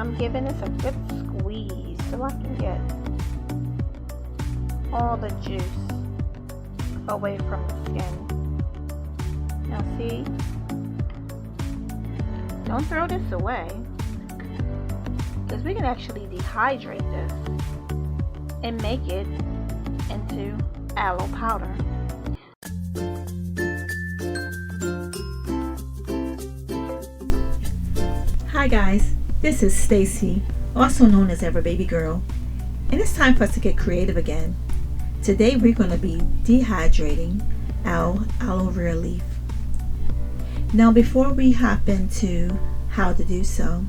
I'm giving this a good squeeze so I can get all the juice away from the skin. Now see, don't throw this away, because we can actually dehydrate this and make it into aloe powder. Hi guys, this is Stacy, also known as Ever Baby Girl, and it's time for us to get creative again. Today we're going to be dehydrating our aloe vera leaf. Now before we hop into how to do so,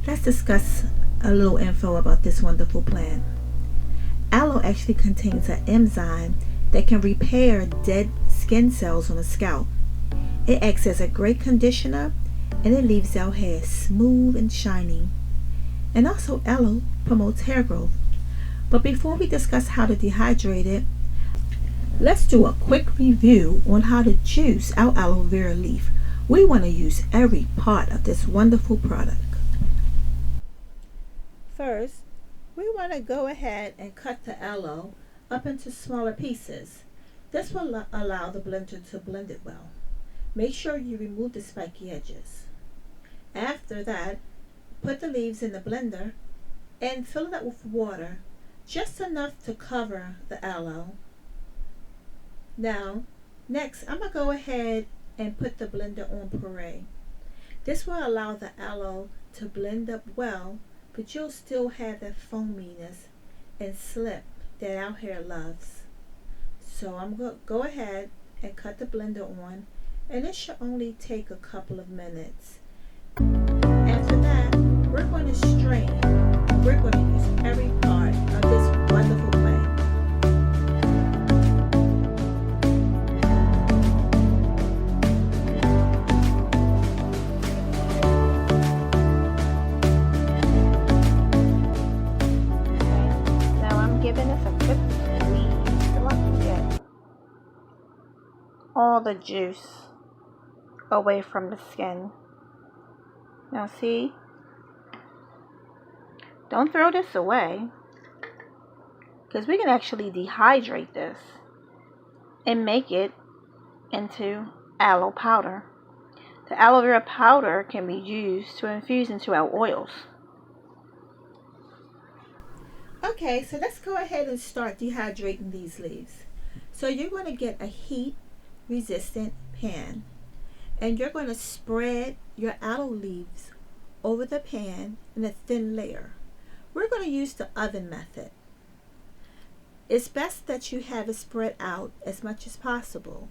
let's discuss a little info about this wonderful plant. Aloe actually contains an enzyme that can repair dead skin cells on the scalp. It acts as a great conditioner and it leaves our hair smooth and shining. And also aloe promotes hair growth. But before we discuss how to dehydrate it, let's do a quick review on how to juice our aloe vera leaf. We want to use every part of this wonderful product. First, we want to go ahead and cut the aloe up into smaller pieces. This will allow the blender to blend it well. Make sure you remove the spiky edges. After that, put the leaves in the blender and fill it up with water, just enough to cover the aloe. Now, next I'm going to go ahead and put the blender on puree. This will allow the aloe to blend up well, but you'll still have that foaminess and slip that our hair loves. So I'm going to go ahead and cut the blender on, and it should only take a couple of minutes. After that, we're going to strain. We're going to use every part of this wonderful plant. Now I'm giving this a good squeeze so I can get all the juice away from the skin. Now see, don't throw this away, because we can actually dehydrate this and make it into aloe powder. The aloe vera powder can be used to infuse into our oils. Okay, so let's go ahead and start dehydrating these leaves. So you're going to get a heat resistant pan, and you're going to spread your aloe leaves over the pan in a thin layer. We're going to use the oven method. It's best that you have it spread out as much as possible.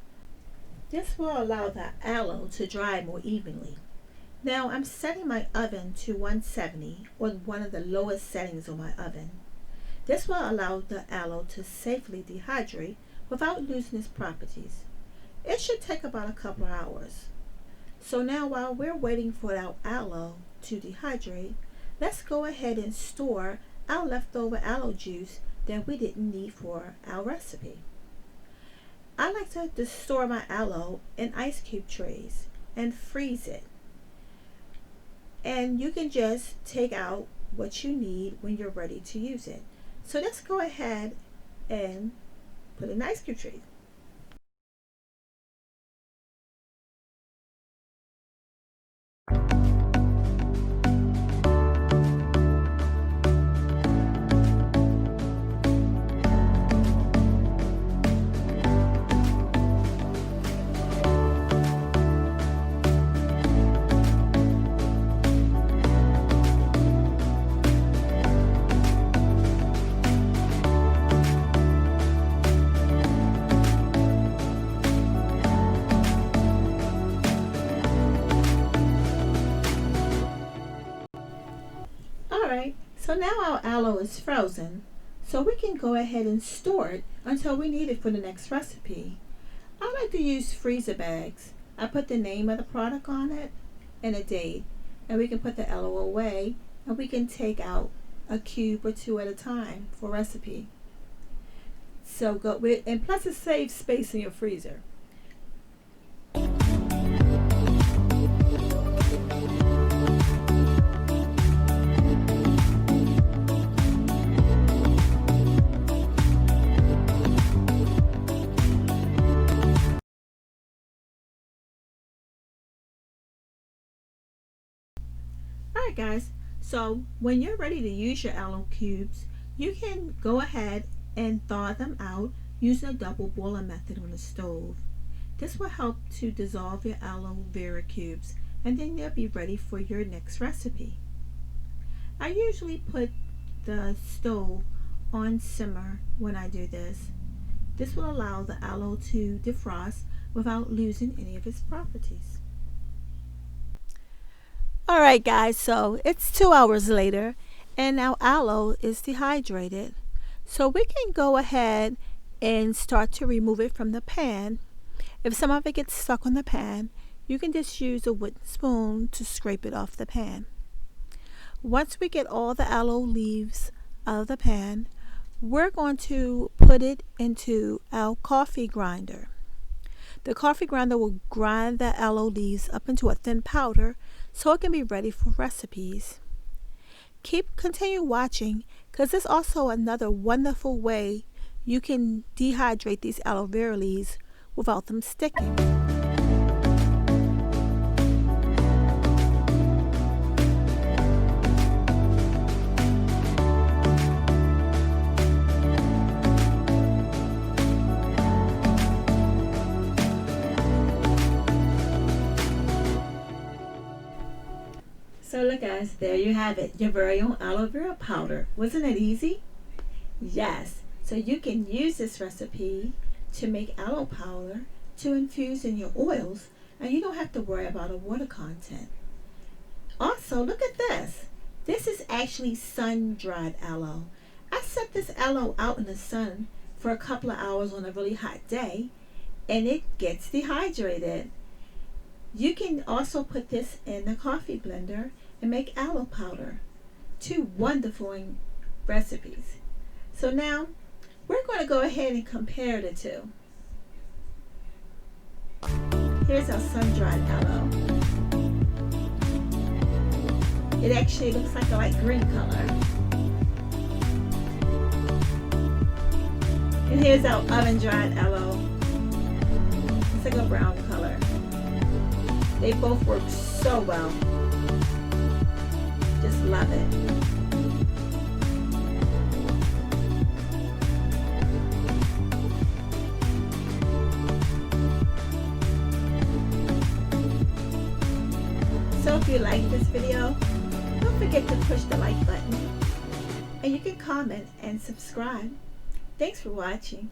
This will allow the aloe to dry more evenly. Now I'm setting my oven to 170, or one of the lowest settings on my oven. This will allow the aloe to safely dehydrate without losing its properties. It should take about a couple of hours. So now while we're waiting for our aloe to dehydrate, let's go ahead and store our leftover aloe juice that we didn't need for our recipe. I like to store my aloe in ice cube trays and freeze it. And you can just take out what you need when you're ready to use it. So let's go ahead and put it in ice cube trays. Alright, so now our aloe is frozen, so we can go ahead and store it until we need it for the next recipe. I like to use freezer bags. I put the name of the product on it and a date, and we can put the aloe away, and we can take out a cube or two at a time for recipe. So go with, and plus it saves space in your freezer. Alright guys, so when you're ready to use your aloe cubes, you can go ahead and thaw them out using a double boiler method on the stove. This will help to dissolve your aloe vera cubes, and then they'll be ready for your next recipe. I usually put the stove on simmer when I do this. This will allow the aloe to defrost without losing any of its properties. Alright guys, so it's 2 hours later and our aloe is dehydrated. So we can go ahead and start to remove it from the pan. If some of it gets stuck on the pan, you can just use a wooden spoon to scrape it off the pan. Once we get all the aloe leaves out of the pan, we're going to put it into our coffee grinder. The coffee grinder will grind the aloe leaves up into a thin powder so it can be ready for recipes. Continue watching, because there's also another wonderful way you can dehydrate these aloe vera leaves without them sticking. So look guys, there you have it, your very own aloe vera powder. Wasn't it easy? Yes, so you can use this recipe to make aloe powder to infuse in your oils, and you don't have to worry about a water content. Also, look at this. This is actually sun-dried aloe. I set this aloe out in the sun for a couple of hours on a really hot day, and it gets dehydrated. You can also put this in the coffee blender and make aloe powder. 2 wonderful recipes. So now we're going to go ahead and compare the two. Here's our sun-dried aloe. It actually looks like a light green color. And here's our oven-dried aloe. It's like a brown color. They both work so well. Just love it. So if you like this video, don't forget to push the like button. And you can comment and subscribe. Thanks for watching.